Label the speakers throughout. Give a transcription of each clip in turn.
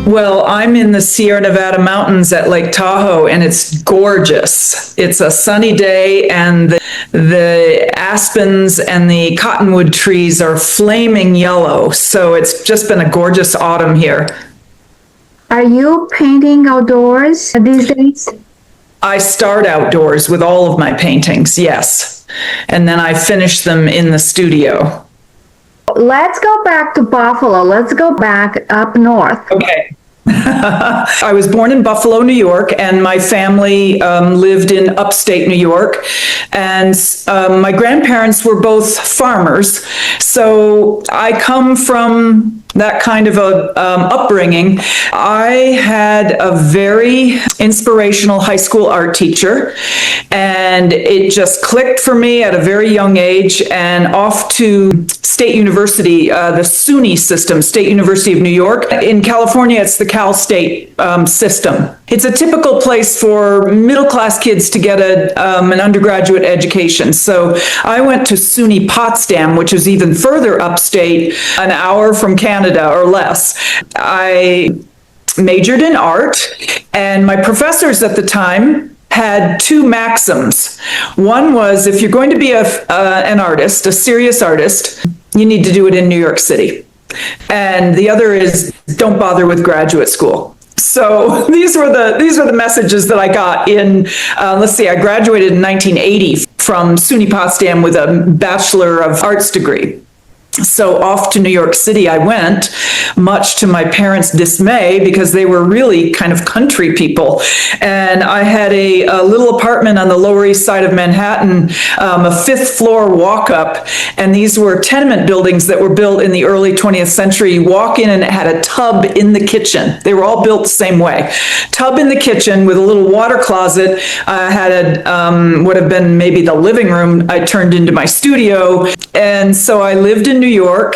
Speaker 1: Well, I'm in the Sierra Nevada mountains at Lake Tahoe, and it's gorgeous. It's a sunny day, and the aspens and the cottonwood trees are flaming yellow. So it's just been a gorgeous autumn here.
Speaker 2: Are you painting outdoors these days?
Speaker 1: I start outdoors with all of my paintings, yes. And then I finish them in the studio.
Speaker 2: Let's go back to Buffalo. Let's go back up north.
Speaker 1: Okay. I was born in Buffalo, New York, and my family lived in upstate New York. And my grandparents were both farmers. So I come from that kind of a upbringing. I had a very inspirational high school art teacher, and it just clicked for me at a very young age, and off to State University, the SUNY system, State University of New York. In California, it's the Cal State system. It's a typical place for middle-class kids to get an undergraduate education. So I went to SUNY Potsdam, which is even further upstate, an hour from Canada or less. I majored in art, and my professors at the time had two maxims. One was, if you're going to be an artist, a serious artist, you need to do it in New York City. And the other is, don't bother with graduate school. So these were the messages that I got in, let's see, I graduated in 1980 from SUNY Potsdam with a Bachelor of Arts degree. So off to New York City I went, much to my parents' dismay, because they were really kind of country people. And I had a little apartment on the Lower East Side of Manhattan, a fifth floor walk up. And these were tenement buildings that were built in the early 20th century. You walk in and it had a tub in the kitchen. They were all built the same way. Tub in the kitchen with a little water closet. I had would have been maybe the living room I turned into my studio. And so I lived in New York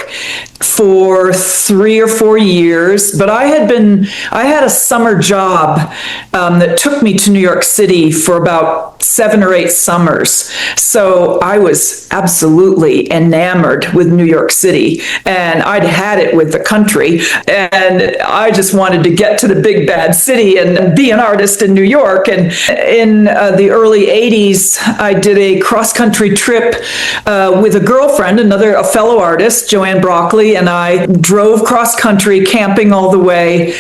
Speaker 1: for 3 or 4 years, but I had a summer job that took me to New York City for about 7 or 8 summers. So I was absolutely enamored with New York City, and I'd had it with the country, and I just wanted to get to the big bad city and be an artist in New York. And in the early 80s, I did a cross-country trip with a girlfriend, a fellow artist, Joanne Broccoli, and I drove cross-country, camping all the way.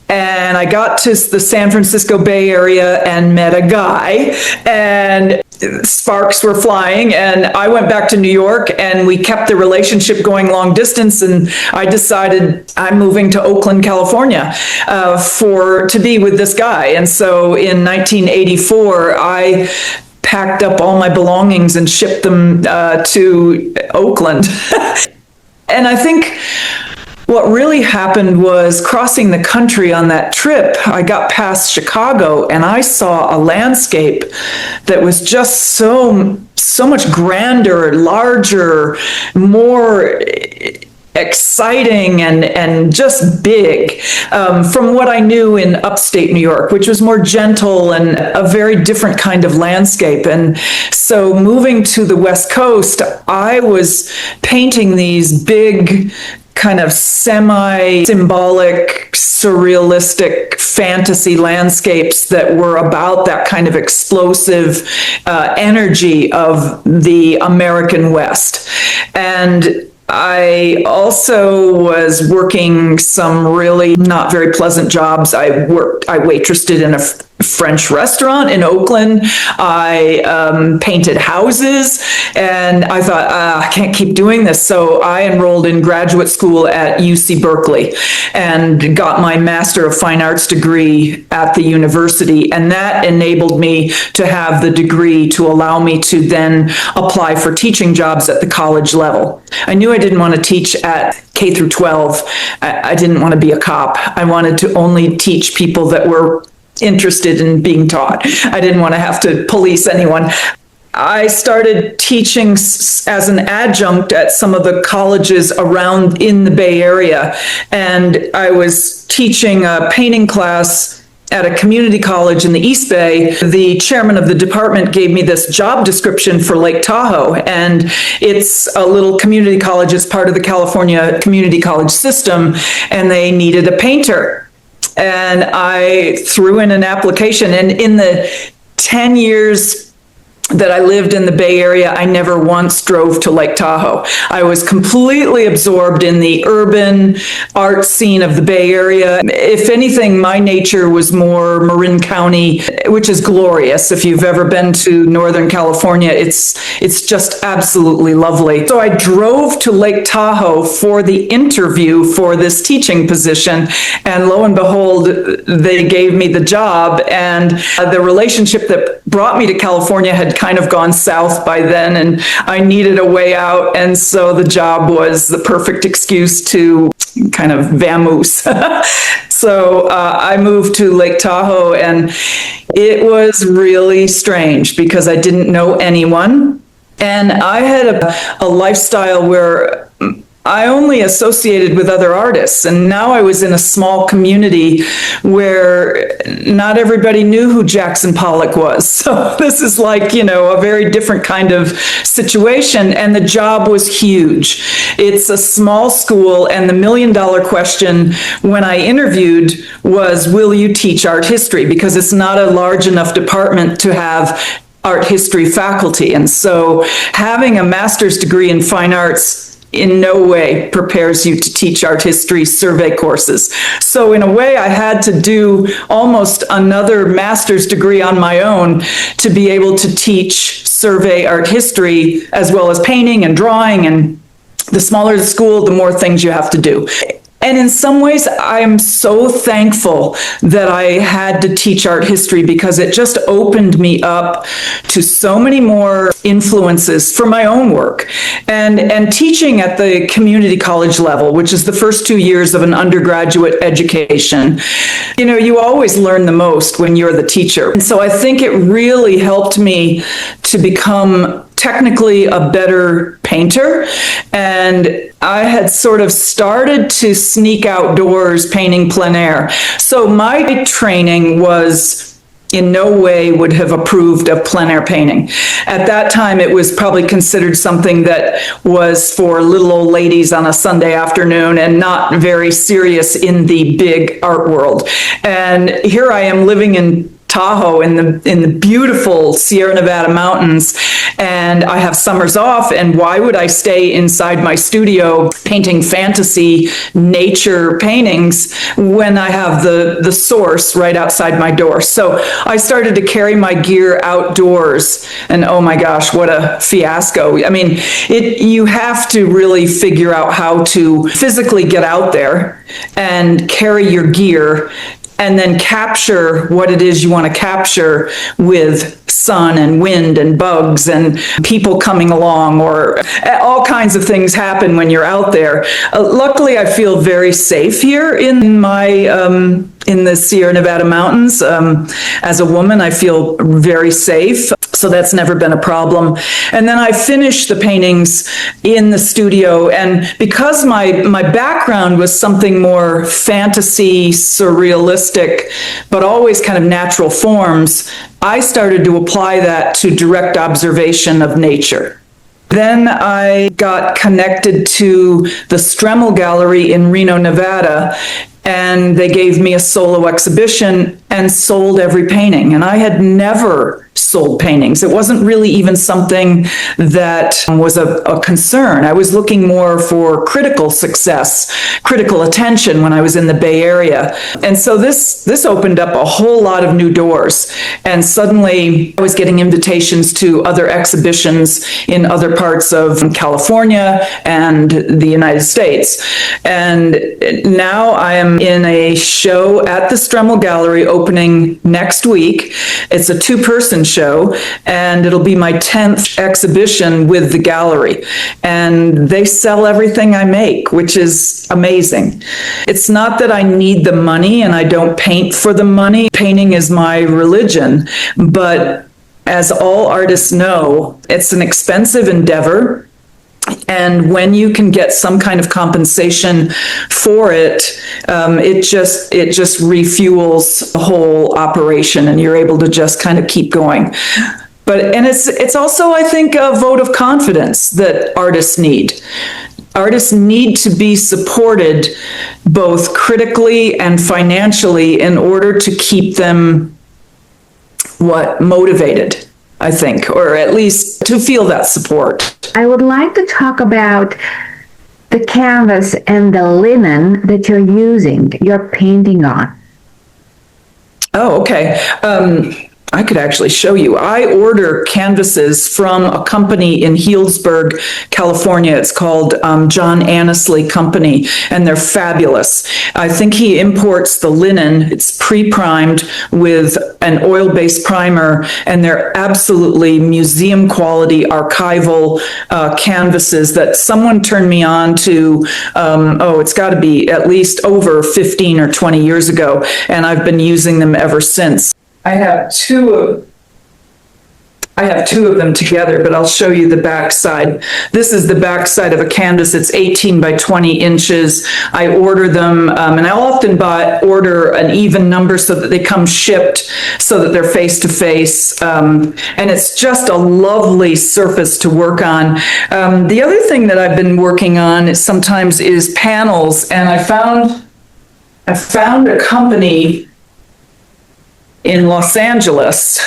Speaker 1: And I got to the San Francisco Bay Area and met a guy, and sparks were flying, and I went back to New York, and we kept the relationship going long distance, and I decided I'm moving to Oakland, California to be with this guy. And so in 1984, I packed up all my belongings and shipped them to Oakland. And I think what really happened was, crossing the country on that trip, I got past Chicago and I saw a landscape that was just so much grander, larger, more exciting and just big from what I knew in upstate New York, which was more gentle and a very different kind of landscape. And so moving to the West Coast, I was painting these big kind of semi-symbolic, surrealistic fantasy landscapes that were about that kind of explosive energy of the American West. And I also was working some really not very pleasant jobs. I waitressed in a French restaurant in Oakland. I painted houses, and I thought, I can't keep doing this. So I enrolled in graduate school at UC Berkeley and got my Master of Fine Arts degree at the university. And that enabled me to have the degree to allow me to then apply for teaching jobs at the college level. I knew I didn't want to teach at K through 12. I didn't want to be a cop. I wanted to only teach people that were interested in being taught. I didn't want to have to police anyone. I started teaching as an adjunct at some of the colleges around in the Bay Area, and I was teaching a painting class at a community college in the East Bay. The chairman of the department gave me this job description for Lake Tahoe, and it's a little community college. It's part of the California community college system, and they needed a painter. And I threw in an application. And in the 10 years that I lived in the Bay Area, I never once drove to Lake Tahoe. I was completely absorbed in the urban art scene of the Bay Area. If anything, my nature was more Marin County, which is glorious. If you've ever been to Northern California, it's just absolutely lovely. So I drove to Lake Tahoe for the interview for this teaching position, and lo and behold, they gave me the job. And the relationship that brought me to California had kind of gone south by then, and I needed a way out. And so the job was the perfect excuse to kind of vamoose. So I moved to Lake Tahoe, and it was really strange because I didn't know anyone. And I had a lifestyle where I only associated with other artists, and now I was in a small community where not everybody knew who Jackson Pollock was. So this is like, a very different kind of situation, and the job was huge. It's a small school, and the million-dollar question when I interviewed was, will you teach art history? Because it's not a large enough department to have art history faculty. And so having a master's degree in fine arts in no way prepares you to teach art history survey courses. So in a way, I had to do almost another master's degree on my own to be able to teach survey art history, as well as painting and drawing. And the smaller the school, the more things you have to do. And in some ways, I'm so thankful that I had to teach art history, because it just opened me up to so many more influences for my own work. And teaching at the community college level, which is the first 2 years of an undergraduate education, you always learn the most when you're the teacher. And so I think it really helped me to become technically a better painter. And I had sort of started to sneak outdoors painting plein air. So my training was in no way would have approved of plein air painting. At that time, it was probably considered something that was for little old ladies on a Sunday afternoon and not very serious in the big art world. And here I am living in Tahoe in the beautiful Sierra Nevada mountains, and I have summers off, and why would I stay inside my studio painting fantasy nature paintings when I have the source right outside my door? So I started to carry my gear outdoors, and oh my gosh, what a fiasco. I mean, you have to really figure out how to physically get out there and carry your gear and then capture what it is you want to capture with sun and wind and bugs and people coming along, or all kinds of things happen when you're out there. Luckily, I feel very safe here in the Sierra Nevada mountains. As a woman, I feel very safe. So that's never been a problem. And then I finished the paintings in the studio. And because my background was something more fantasy, surrealistic, but always kind of natural forms, I started to apply that to direct observation of nature. Then I got connected to the Stremel Gallery in Reno, Nevada, and they gave me a solo exhibition and sold every painting. And I had never sold paintings. It wasn't really even something that was a concern. I was looking more for critical success, critical attention when I was in the Bay Area. And so this opened up a whole lot of new doors. And suddenly I was getting invitations to other exhibitions in other parts of California and the United States. And now I am in a show at the Stremel Gallery opening next week. It's a two-person show, and it'll be my 10th exhibition with the gallery. And they sell everything I make, which is amazing. It's not that I need the money and I don't paint for the money. Painting is my religion, but as all artists know, it's an expensive endeavor. And when you can get some kind of compensation for it, it just refuels the whole operation, and you're able to just kind of keep going. And it's also, I think, a vote of confidence that artists need. artists need to be supported both critically and financially in order to keep them motivated, I think, or at least to feel that support.
Speaker 2: I would like to talk about the canvas and the linen that you're painting on.
Speaker 1: Oh, okay. I could actually show you. I order canvases from a company in Healdsburg, California. It's called John Annesley Company, and they're fabulous. I think he imports the linen. It's pre-primed with an oil-based primer, and they're absolutely museum quality archival canvases that someone turned me on to, it's got to be at least over 15 or 20 years ago, and I've been using them ever since. I have two of them together, but I'll show you the back side. This is the back side of a canvas. It's 18 by 20 inches. I order them, and I often order an even number so that they come shipped, so that they're face to face. And it's just a lovely surface to work on. The other thing that I've been working on sometimes is panels, and I found a company in Los Angeles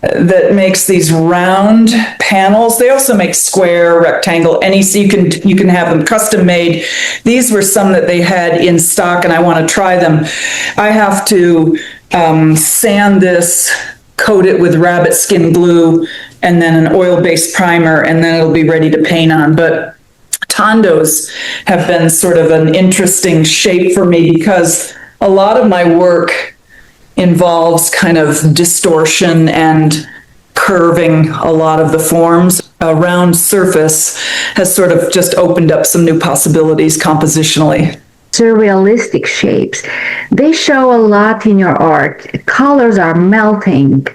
Speaker 1: that makes these round panels. They also make square, rectangle, so you can have them custom made. These were some that they had in stock, and I want to try them. I have to sand this, coat it with rabbit skin glue, and then an oil-based primer, and then it'll be ready to paint on. But tondos have been sort of an interesting shape for me because a lot of my work involves kind of distortion and curving a lot of the forms. A round surface has sort of just opened up some new possibilities compositionally.
Speaker 2: Surrealistic shapes. They show a lot in your art. Colors are melting.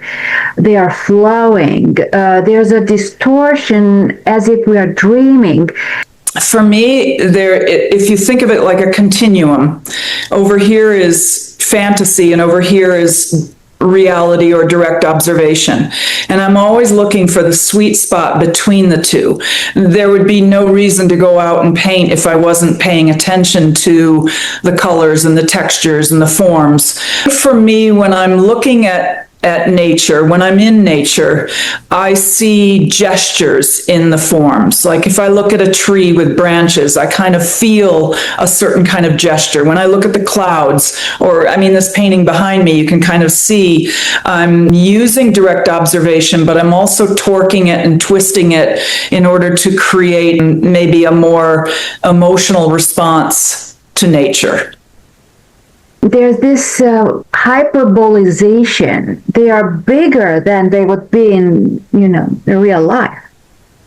Speaker 2: They are flowing. There's a distortion as if we are dreaming.
Speaker 1: For me, if you think of it like a continuum, over here is fantasy and over here is reality or direct observation. And I'm always looking for the sweet spot between the two. There would be no reason to go out and paint if I wasn't paying attention to the colors and the textures and the forms. For me, when I'm looking at nature, when I'm in nature, I see gestures in the forms. Like if I look at a tree with branches, I kind of feel a certain kind of gesture. When I look at the clouds, this painting behind me, you can kind of see I'm using direct observation, but I'm also torquing it and twisting it in order to create maybe a more emotional response to nature.
Speaker 2: There's this hyperbolization. They are bigger than they would be in real life.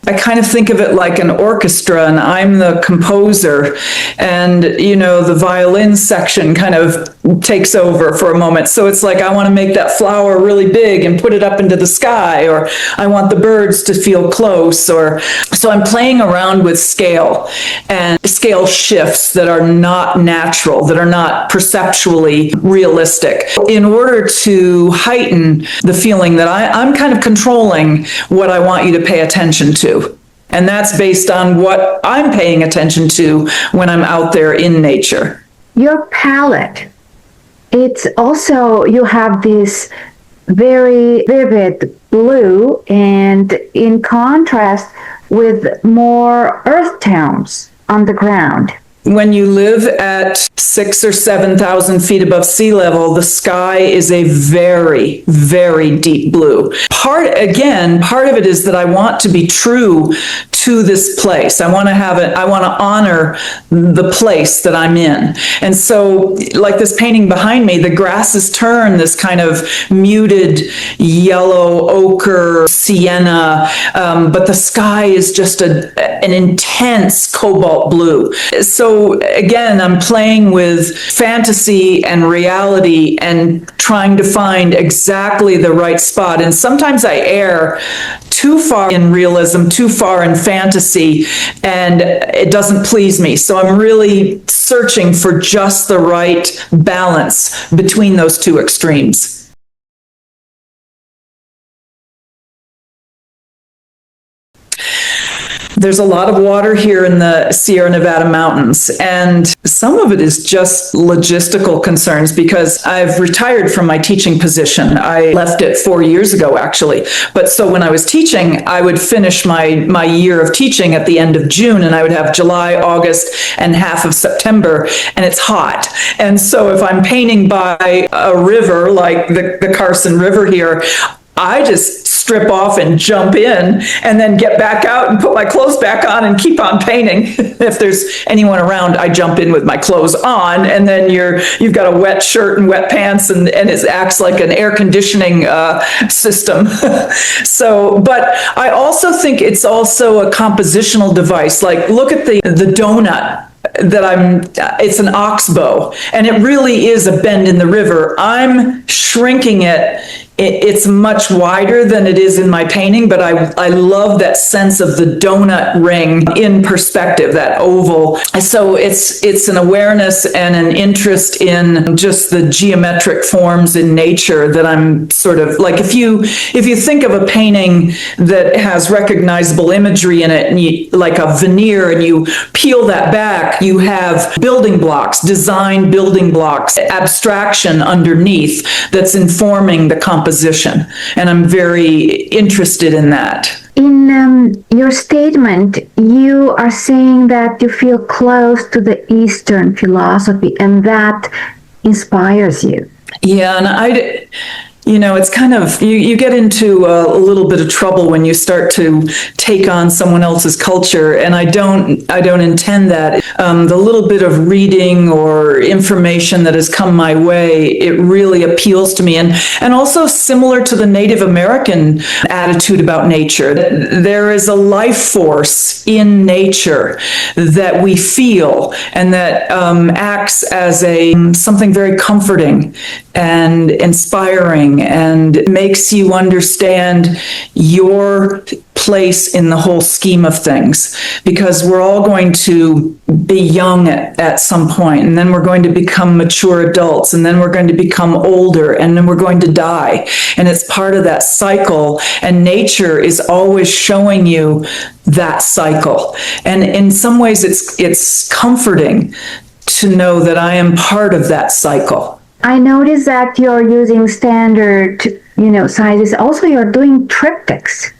Speaker 1: I kind of think of it like an orchestra, and I'm the composer, and the violin section kind of takes over for a moment. So it's like I want to make that flower really big and put it up into the sky, or I want the birds to feel close, so I'm playing around with scale and scale shifts that are not natural, that are not perceptually realistic, in order to heighten the feeling that I'm kind of controlling what I want you to pay attention to. And that's based on what I'm paying attention to when I'm out there in nature.
Speaker 2: Your palette, it's also, you have this very vivid blue, and in contrast with more earth tones on the ground.
Speaker 1: When you live at 6,000 or 7,000 feet above sea level, the sky is a very, very deep blue. Part of it is that I want to be true to this place. I want to honor the place that I'm in. And so, like this painting behind me, the grasses turn this kind of muted yellow, ochre, sienna, but the sky is just an intense cobalt blue. So again, I'm playing with fantasy and reality and trying to find exactly the right spot. And sometimes I err too far in realism, too far in fantasy, and it doesn't please me. So I'm really searching for just the right balance between those two extremes. There's a lot of water here in the Sierra Nevada mountains, and some of it is just logistical concerns because I've retired from my teaching position. I left it 4 years ago, actually. But so when I was teaching, I would finish my year of teaching at the end of June, and I would have July, August, and half of September, and it's hot. And so if I'm painting by a river like the Carson River here, I just strip off and jump in and then get back out and put my clothes back on and keep on painting. If there's anyone around, I jump in with my clothes on, and then you've got a wet shirt and wet pants, and it acts like an air conditioning system. So, but I also think it's also a compositional device. Like, look at the donut it's an oxbow, and it really is a bend in the river. I'm shrinking it. It's much wider than it is in my painting, but I love that sense of the donut ring in perspective, that oval. So it's an awareness and an interest in just the geometric forms in nature that I'm sort of like, if you think of a painting that has recognizable imagery in it, and like a veneer, and you peel that back, you have building blocks, design building blocks, abstraction underneath that's informing the composition. And I'm very interested in that.
Speaker 2: In your statement, you are saying that you feel close to the Eastern philosophy, and that inspires you.
Speaker 1: Yeah, and it's kind of, you get into a little bit of trouble when you start to take on someone else's culture, and I don't intend that. The little bit of reading or information that has come my way, it really appeals to me, and also similar to the Native American attitude about nature. There is a life force in nature that we feel, and that acts as something very comforting and inspiring, and makes you understand your place in the whole scheme of things, because we're all going to be young at some point, and then we're going to become mature adults, and then we're going to become older, and then we're going to die, and it's part of that cycle, and nature is always showing you that cycle, and in some ways it's comforting to know that I am part of that cycle.
Speaker 2: I noticed that you're using standard, sizes. Also, you're doing triptychs.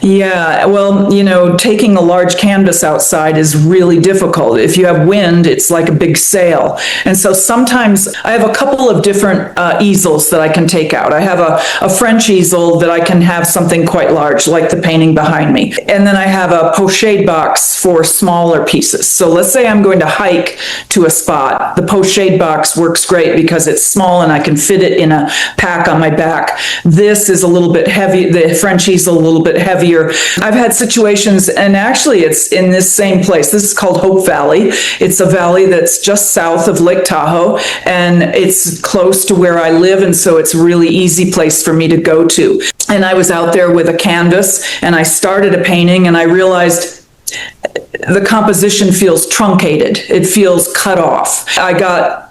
Speaker 1: Yeah, well, taking a large canvas outside is really difficult. If you have wind, it's like a big sail. And so sometimes I have a couple of different easels that I can take out. I have a French easel that I can have something quite large, like the painting behind me. And then I have a pochade box for smaller pieces. So let's say I'm going to hike to a spot. The pochade box works great because it's small and I can fit it in a pack on my back. This is a little bit heavy, the French easel a little bit heavier. I've had situations, and actually it's in this same place. This is called Hope Valley. It's a valley that's just south of Lake Tahoe, and it's close to where I live, and so it's a really easy place for me to go to. And I was out there with a canvas, and I started a painting, and I realized the composition feels truncated. It feels cut off. I got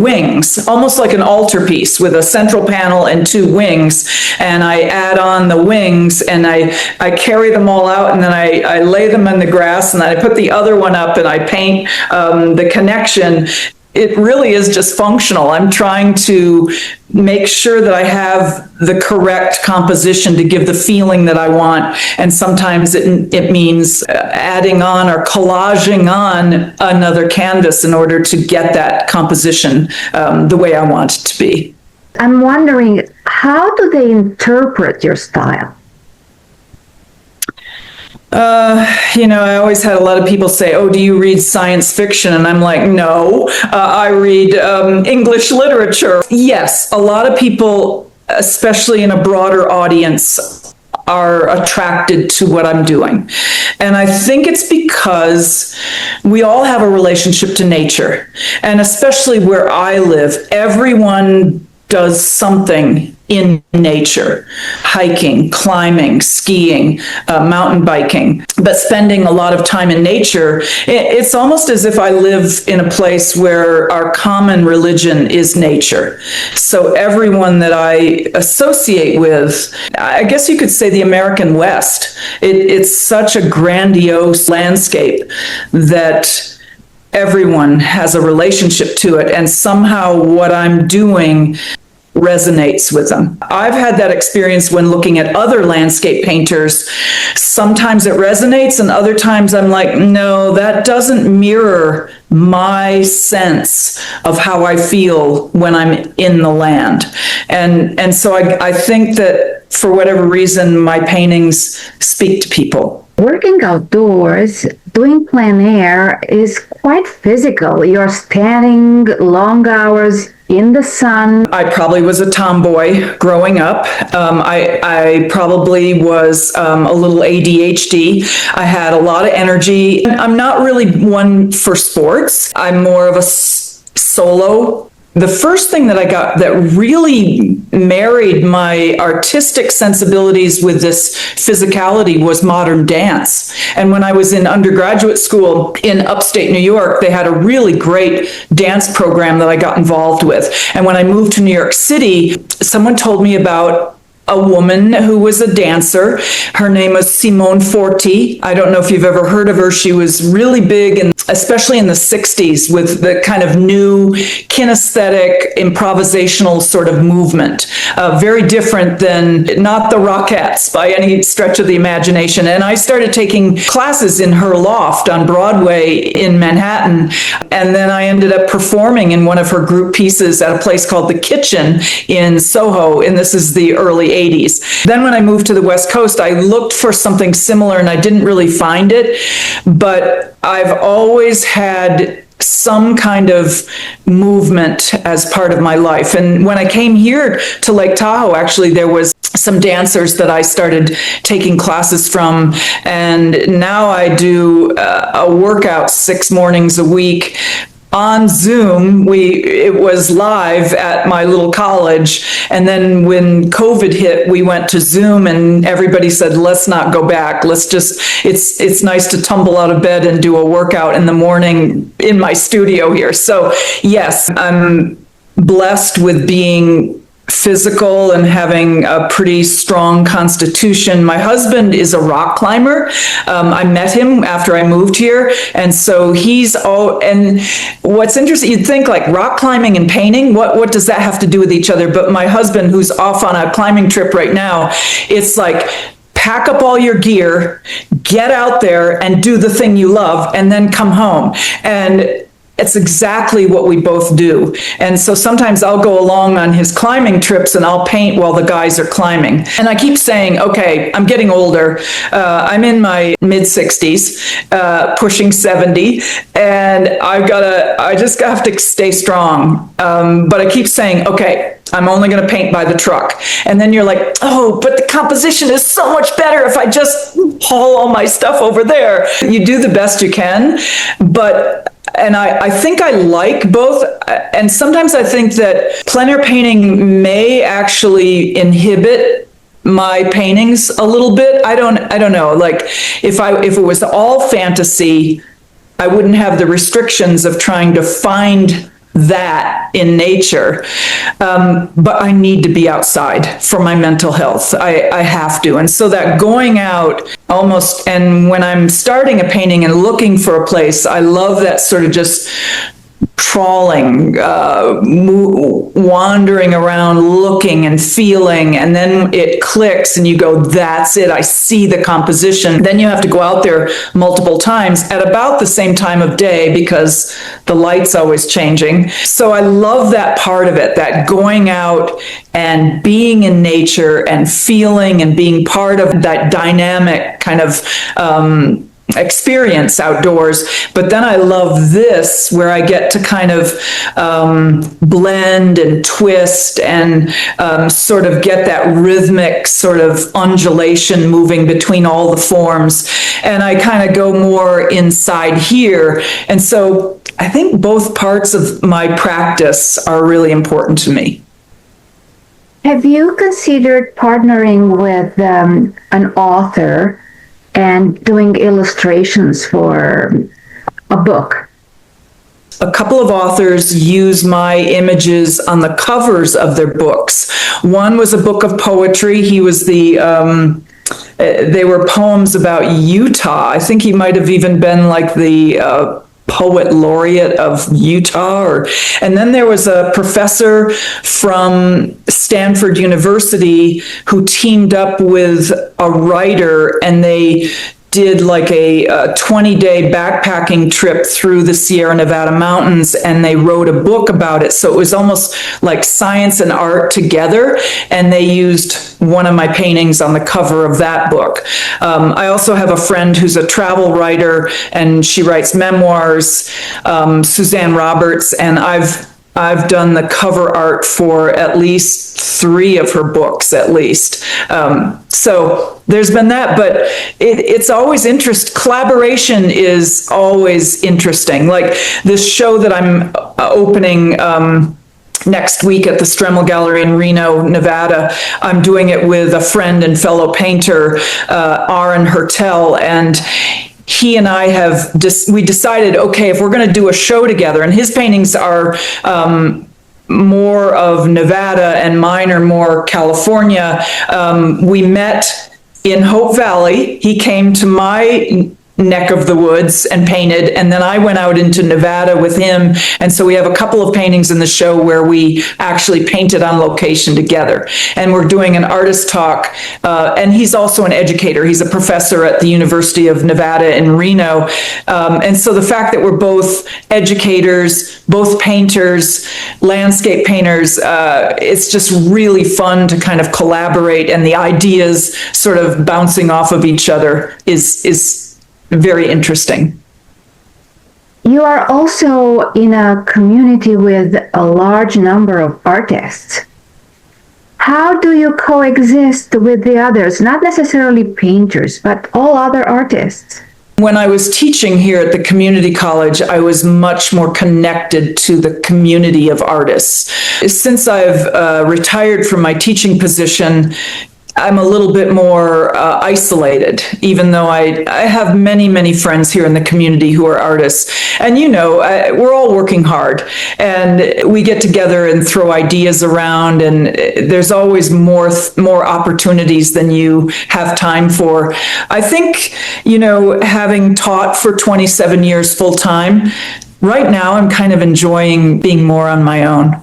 Speaker 1: wings, almost like an altarpiece with a central panel and two wings. And I add on the wings, and I carry them all out, and then I lay them in the grass, and then I put the other one up, and I paint the connection. It really is just functional. I'm trying to make sure that I have the correct composition to give the feeling that I want. And sometimes it means adding on or collaging on another canvas in order to get that composition the way I want it to be.
Speaker 2: I'm wondering, how do they interpret your style?
Speaker 1: I always had a lot of people say, "Oh, do you read science fiction?" And I'm like, no, I read English literature. Yes, a lot of people, especially in a broader audience, are attracted to what I'm doing. And I think it's because we all have a relationship to nature. And especially where I live, everyone does something in nature, hiking, climbing, skiing, mountain biking, but spending a lot of time in nature. It's almost as if I live in a place where our common religion is nature. So everyone that I associate with, I guess you could say the American West, it's such a grandiose landscape that everyone has a relationship to it, and somehow what I'm doing resonates with them. I've had that experience when looking at other landscape painters. Sometimes it resonates, and other times I'm like, no, that doesn't mirror my sense of how I feel when I'm in the land. And so I think that for whatever reason, my paintings speak to people.
Speaker 2: Working outdoors, doing plein air is quite physical. You're standing long hours in the sun.
Speaker 1: I probably was a tomboy growing up. I probably was a little ADHD. I had a lot of energy. I'm not really one for sports. I'm more of a solo. The first thing that I got that really married my artistic sensibilities with this physicality was modern dance. And when I was in undergraduate school in upstate New York, they had a really great dance program that I got involved with. And when I moved to New York City, someone told me about a woman who was a dancer. Her name was Simone Forti. I don't know if you've ever heard of her. She was really big, and especially in the 60s, with the kind of new kinesthetic, improvisational sort of movement. Very different than, not the Rockettes by any stretch of the imagination. And I started taking classes in her loft on Broadway in Manhattan. And then I ended up performing in one of her group pieces at a place called The Kitchen in Soho. And this is the early 80s. Then when I moved to the West Coast, I looked for something similar and I didn't really find it, but I've always had some kind of movement as part of my life. And when I came here to Lake Tahoe, actually, there was some dancers that I started taking classes from, and now I do a workout 6 mornings a week on Zoom. It was live at my little college. And then when COVID hit, we went to Zoom and everybody said, let's not go back. It's nice to tumble out of bed and do a workout in the morning in my studio here. So yes, I'm blessed with being physical and having a pretty strong constitution. My husband is a rock climber. I met him after I moved here. And so and what's interesting, you'd think like rock climbing and painting, what does that have to do with each other? But my husband, who's off on a climbing trip right now, it's like, pack up all your gear, get out there and do the thing you love, and then come home. And it's exactly what we both do. And so sometimes I'll go along on his climbing trips and I'll paint while the guys are climbing. And I keep saying, okay, I'm getting older. I'm in my mid 60s, pushing 70, and I just have to stay strong. But I keep saying, okay, I'm only going to paint by the truck. And then you're like, oh, but the composition is so much better if I just haul all my stuff over there. You do the best you can, and I think I like both. And sometimes I think that plein air painting may actually inhibit my paintings a little bit. I don't know. Like if it was all fantasy, I wouldn't have the restrictions of trying to find that in nature. But I need to be outside for my mental health. I have to. And so that going out almost, and when I'm starting a painting and looking for a place, I love that sort of just trawling, wandering around, looking and feeling, and then it clicks and you go, that's it, I see the composition. Then you have to go out there multiple times at about the same time of day because the light's always changing. So I love that part of it, that going out and being in nature and feeling and being part of that dynamic kind of experience outdoors. But then I love this where I get to kind of blend and twist and sort of get that rhythmic sort of undulation moving between all the forms. And I kind of go more inside here. And so I think both parts of my practice are really important to me.
Speaker 2: Have you considered partnering with an author and doing illustrations for a book?
Speaker 1: A couple of authors use my images on the covers of their books. One was a book of poetry. They were poems about Utah. I think he might have even been like the poet laureate of Utah. And then there was a professor from Stanford University who teamed up with a writer, and they did like a 20-day backpacking trip through the Sierra Nevada mountains, and they wrote a book about it. So it was almost like science and art together, and they used one of my paintings on the cover of that book. I also have a friend who's a travel writer, and she writes memoirs, Suzanne Roberts, and I've done the cover art for at least 3 of her books, at least. So there's been that, but it's always collaboration is always interesting. Like this show that I'm opening next week at the Stremel Gallery in Reno, Nevada. I'm doing it with a friend and fellow painter, Aaron Hertel, and he and I we decided, okay, if we're going to do a show together, and his paintings are more of Nevada and mine are more California. We met in Hope Valley. He came to my neck of the woods and painted, and then I went out into Nevada with him, and so we have a couple of paintings in the show where we actually painted on location together, and we're doing an artist talk, and he's also an educator. He's a professor at the University of Nevada in Reno, and so the fact that we're both educators, both painters, landscape painters, it's just really fun to kind of collaborate, and the ideas sort of bouncing off of each other is very interesting.
Speaker 2: You are also in a community with a large number of artists. How do you coexist with the others, not necessarily painters, but all other artists?
Speaker 1: When I was teaching here at the community college, I was much more connected to the community of artists. Since I've retired from my teaching position, I'm a little bit more isolated, even though I have many, many friends here in the community who are artists. And we're all working hard, and we get together and throw ideas around, and there's always more opportunities than you have time for. I think, having taught for 27 years full time, right now I'm kind of enjoying being more on my own.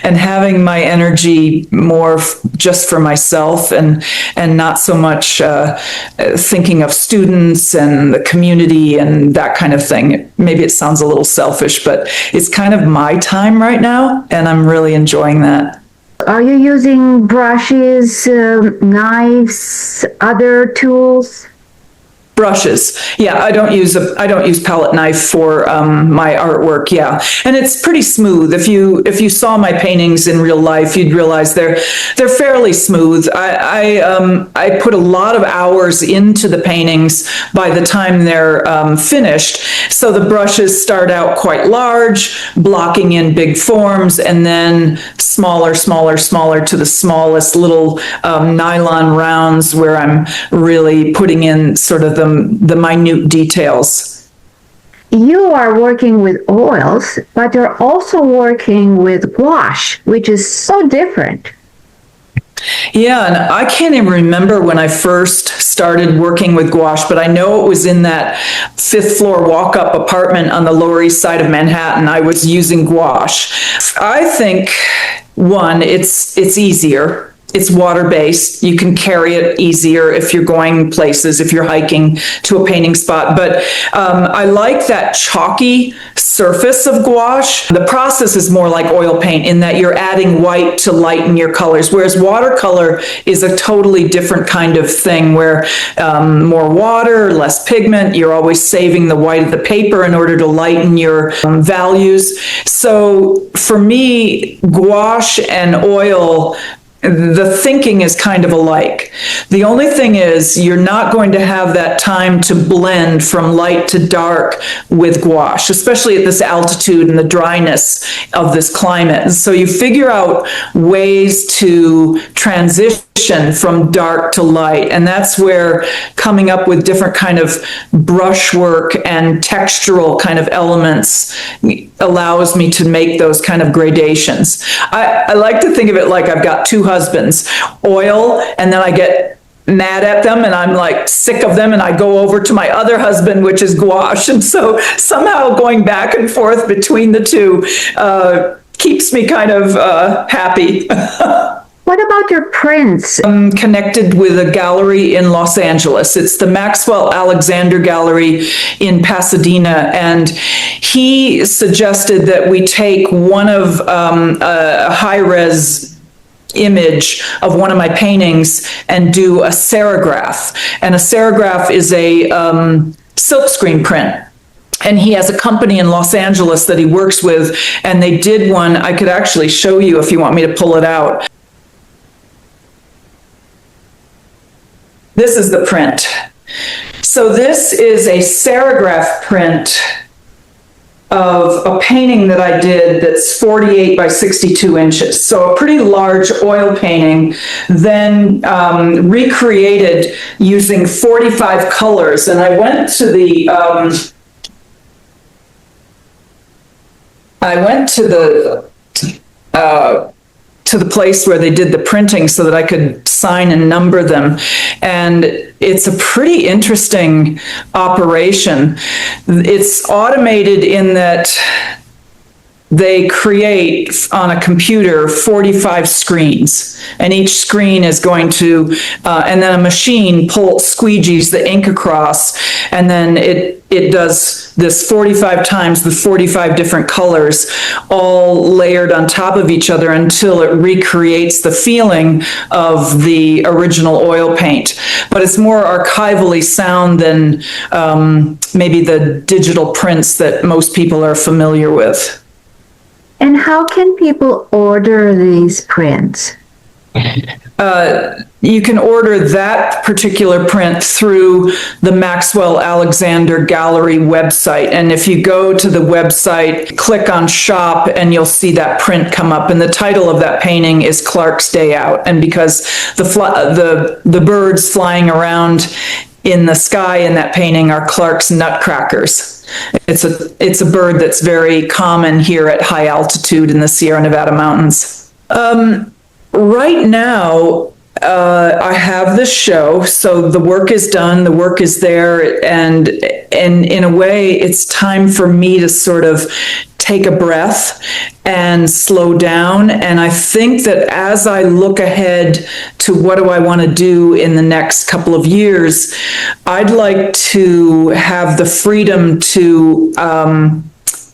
Speaker 1: And having my energy more just for myself, and not so much thinking of students and the community and that kind of thing. Maybe it sounds a little selfish, but it's kind of my time right now, and I'm really enjoying that.
Speaker 2: Are you using brushes, knives, other tools?
Speaker 1: Brushes. Yeah, I don't use palette knife for my artwork. Yeah, and it's pretty smooth. If you saw my paintings in real life, you'd realize they're fairly smooth. I put a lot of hours into the paintings by the time they're finished. So the brushes start out quite large, blocking in big forms, and then smaller to the smallest little nylon rounds where I'm really putting in sort of the minute details.
Speaker 2: You are working with oils, but you're also working with gouache, which is so different.
Speaker 1: Yeah, and I can't even remember when I first started working with gouache, but I know it was in that 5th floor walk-up apartment on the Lower East Side of Manhattan. I was using gouache. I think, one, it's easier. It's water-based. You can carry it easier if you're going places, if you're hiking to a painting spot. But I like that chalky surface of gouache. The process is more like oil paint in that you're adding white to lighten your colors, whereas watercolor is a totally different kind of thing where more water, less pigment, you're always saving the white of the paper in order to lighten your values. So for me, gouache and oil the thinking is kind of alike. The only thing is you're not going to have that time to blend from light to dark with gouache, especially at this altitude and the dryness of this climate. And so you figure out ways to transition from dark to light. And that's where coming up with different kind of brushwork and textural kind of elements allows me to make those kind of gradations. I like to think of it like I've got two husbands, oil, and then I get mad at them and I'm like sick of them and I go over to my other husband, which is gouache. And so somehow going back and forth between the two keeps me kind of happy.
Speaker 2: What about your prints?
Speaker 1: I'm connected with a gallery in Los Angeles. It's the Maxwell Alexander Gallery in Pasadena. And he suggested that we take one of a high-res image of one of my paintings and do a serigraph. And a serigraph is a silkscreen print. And he has a company in Los Angeles that he works with, and they did one. I could actually show you if you want me to pull it out. This is the print. So this is a serigraph print of a painting that I did that's 48 by 62 inches. So a pretty large oil painting, then recreated using 45 colors. And I went to the place where they did the printing so that I could sign and number them. And it's a pretty interesting operation. It's automated in that they create on a computer 45 screens, and each screen is going to, and then a machine squeegees the ink across, and then it does this 45 times with 45 different colors, all layered on top of each other until it recreates the feeling of the original oil paint. But it's more archivally sound than maybe the digital prints that most people are familiar with.
Speaker 2: And how can people order these prints?
Speaker 1: You can order that particular print through the Maxwell Alexander Gallery website. And if you go to the website, click on shop, and you'll see that print come up. And the title of that painting is Clark's Day Out. And because the birds flying around in the sky in that painting are Clark's nutcrackers. It's a bird that's very common here at high altitude in the Sierra Nevada mountains. Right now, I have this show, so the work is done, the work is there, and in a way, it's time for me to sort of take a breath and slow down. And I think that as I look ahead to what do I want to do in the next couple of years, I'd like to have the freedom to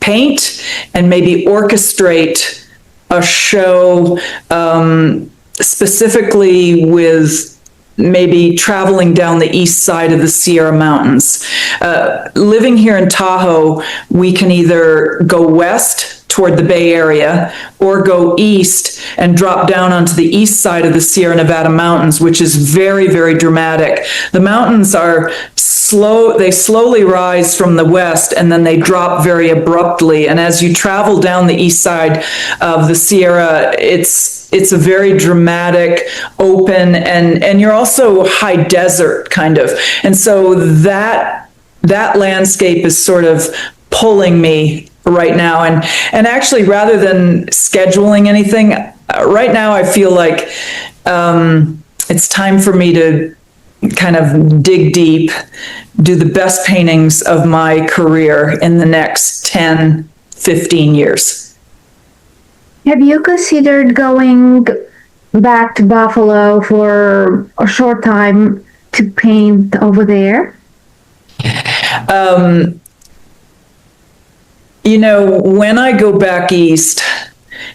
Speaker 1: paint and maybe orchestrate a show specifically with maybe traveling down the east side of the Sierra Mountains. Living here in Tahoe, we can either go west toward the Bay Area or go east and drop down onto the east side of the Sierra Nevada mountains, which is very, very dramatic. The mountains are slow, they slowly rise from the west and then they drop very abruptly. And as you travel down the east side of the Sierra, it's a very dramatic, open, and you're also high desert kind of. And so that landscape is sort of pulling me right now. And actually, rather than scheduling anything, right now I feel like it's time for me to kind of dig deep, do the best paintings of my career in the next 10, 15 years.
Speaker 2: Have you considered going back to Buffalo for a short time to paint over there?
Speaker 1: You know, when I go back east,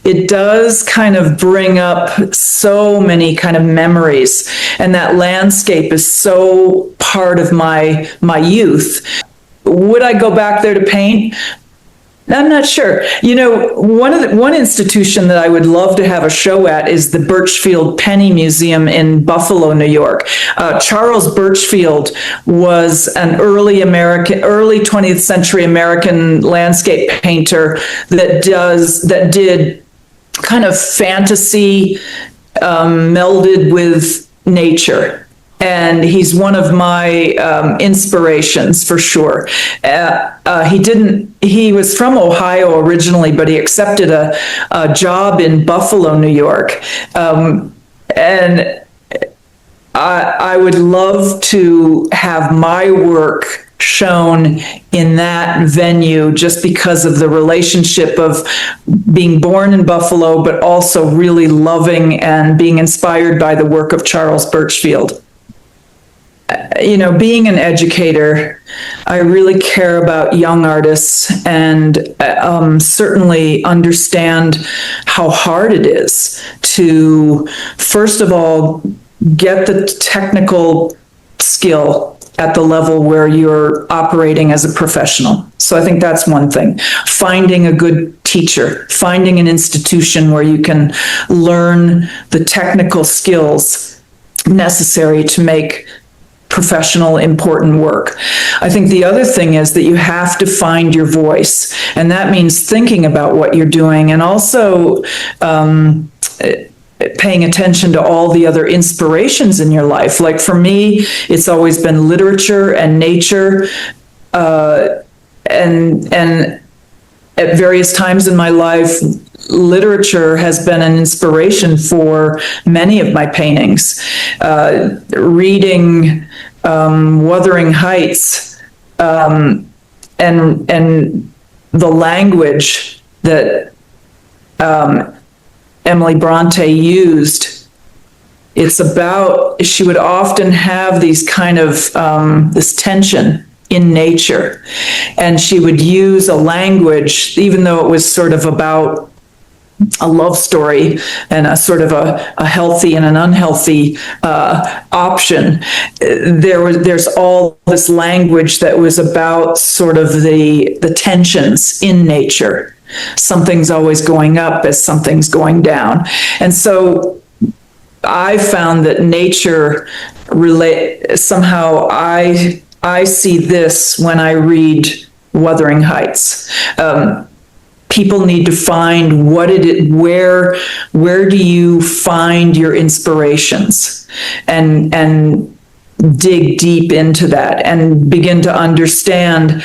Speaker 1: it does kind of bring up so many kind of memories, and that landscape is so part of my youth. Would I go back there to paint? I'm not sure. One institution that I would love to have a show at is the Birchfield Penny Museum in Buffalo, New York. Charles Birchfield was an early 20th century American landscape painter that did kind of fantasy melded with nature. And he's one of my inspirations for sure. He was from Ohio originally, but he accepted a job in Buffalo, New York. And I would love to have my work shown in that venue just because of the relationship of being born in Buffalo, but also really loving and being inspired by the work of Charles Birchfield. Being an educator, I really care about young artists and certainly understand how hard it is to, first of all, get the technical skill at the level where you're operating as a professional. So I think that's one thing. Finding a good teacher, finding an institution where you can learn the technical skills necessary to make professional, important work. I think the other thing is that you have to find your voice, and that means thinking about what you're doing and also paying attention to all the other inspirations in your life. Like for me, it's always been literature and nature, and at various times in my life, literature has been an inspiration for many of my paintings. Reading Wuthering Heights and the language that Emily Bronte used. She would often have these kind of this tension in nature, and she would use a language, even though it was sort of about a love story and a sort of a healthy and an unhealthy option. There's all this language that was about sort of the tensions in nature. Something's always going up as something's going down. And so I found that nature somehow I see this when I read Wuthering Heights. People need to find where do you find your inspirations and dig deep into that and begin to understand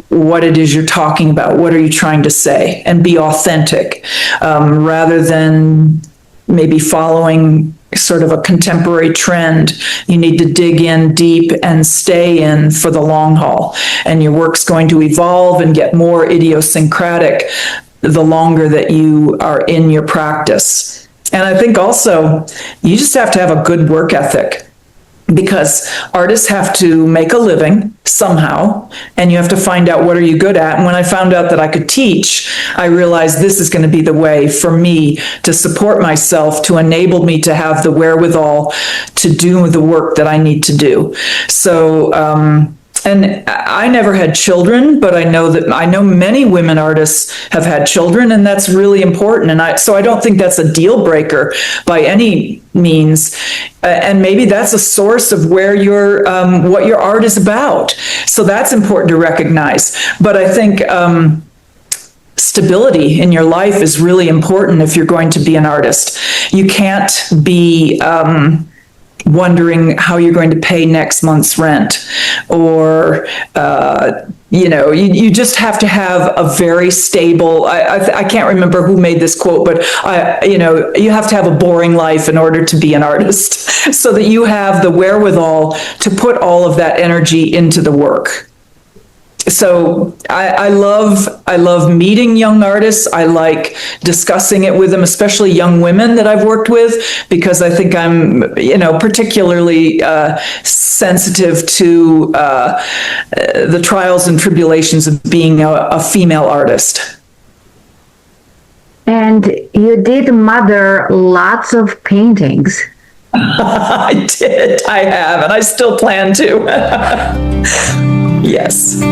Speaker 1: what it is you're talking about. What are you trying to say? And be authentic, rather than maybe following sort of a contemporary trend. You need to dig in deep and stay in for the long haul. And your work's going to evolve and get more idiosyncratic the longer that you are in your practice. And I think also you just have to have a good work ethic, because artists have to make a living somehow, and you have to find out what are you good at. And when I found out that I could teach, I realized this is going to be the way for me to support myself, to enable me to have the wherewithal to do the work that I need to do. So, and I never had children, but I know many women artists have had children, and that's really important. And so I don't think that's a deal breaker by any means. And maybe that's a source of where what your art is about. So that's important to recognize. But I think stability in your life is really important if you're going to be an artist. You can't be wondering how you're going to pay next month's rent, or you just have to have a very stable, I can't remember who made this quote, but you have to have a boring life in order to be an artist, so that you have the wherewithal to put all of that energy into the work. So I love meeting young artists. I like discussing it with them, especially young women that I've worked with, because I think I'm, particularly sensitive to the trials and tribulations of being a female artist.
Speaker 2: And you did mother lots of paintings.
Speaker 1: I did. I have, and I still plan to. Yes.